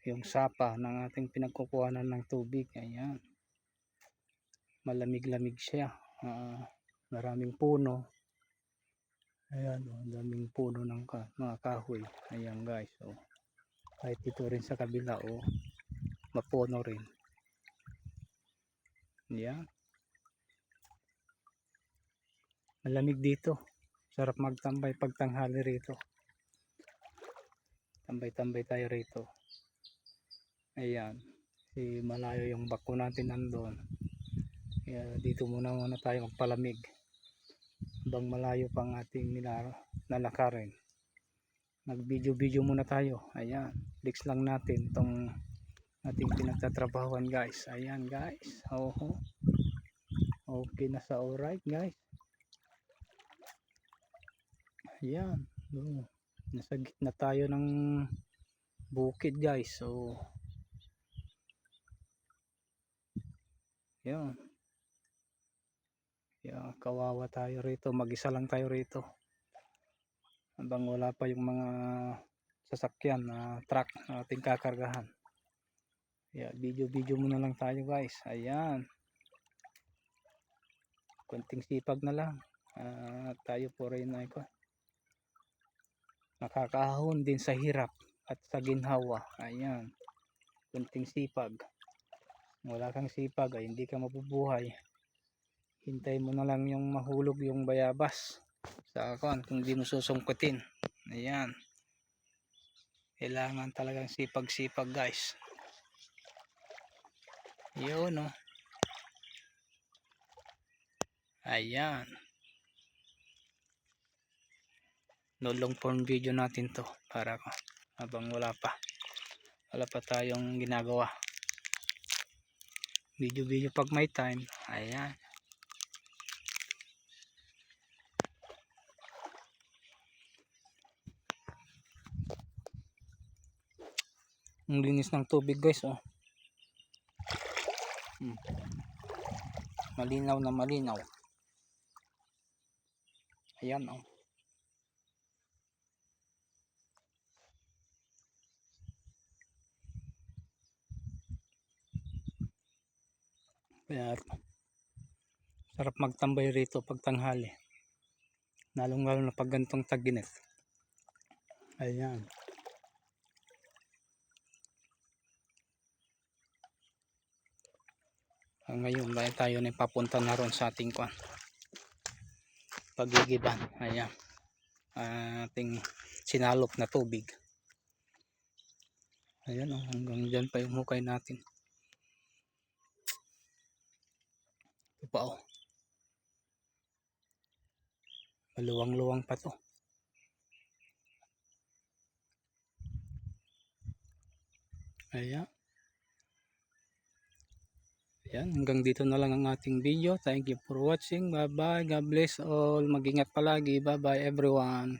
yung sapa ng ating pinagkukuhanan ng tubig. Ayan, malamig-lamig siya. Maraming puno. Ayan, daming puno ng mga kahoy. Ayan guys, kahit dito rin sa kabila, mapuno rin. Ayan, malamig dito, sarap magtambay pag tanghali rito. Tambay-tambay tayo rito. Ayan, malayo yung bako natin nandun, kaya dito muna tayo magpalamig habang malayo pang ating lalakarin. Nag video muna tayo. Ayan, flex lang natin tong ating pinagtatrabahuan guys. Ayan guys, okay na sa alright guys. Ayan, nasa gitna tayo ng bukid guys. Ayan, kawawa tayo rito, mag-isa lang tayo rito habang wala pa yung mga sasakyan na truck na ating kakargahan. Video muna lang tayo guys. Ayan, konting sipag na lang, tayo po rin ay nakakahon din sa hirap at sa ginhawa. Ayan, konting sipag. Wala kang sipag ay hindi ka mabubuhay. Hintay mo na lang yung mahulog yung bayabas sa kung di mo susungkutin. Ayan, kailangan talagang sipag guys. Yun ayan, no long form video natin to para habang wala pa tayong ginagawa. Video pag may time. Ayan, ang linis ng tubig guys. Malinaw na malinaw. Ayan kaya sarap magtambay rito pag tanghali, lalong na pag gantong tag-init. Ayan, ngayon dahil tayo na papunta na ron sa ating pagigiban. Ayan, ating sinalop na tubig. Ayan hanggang dyan pa yung hukay natin. Ito pa maluwang-luwang pa to. Ayan. Ayan, hanggang dito na lang ang ating video. Thank you for watching. Bye bye. God bless all. Mag-ingat palagi. Bye bye everyone.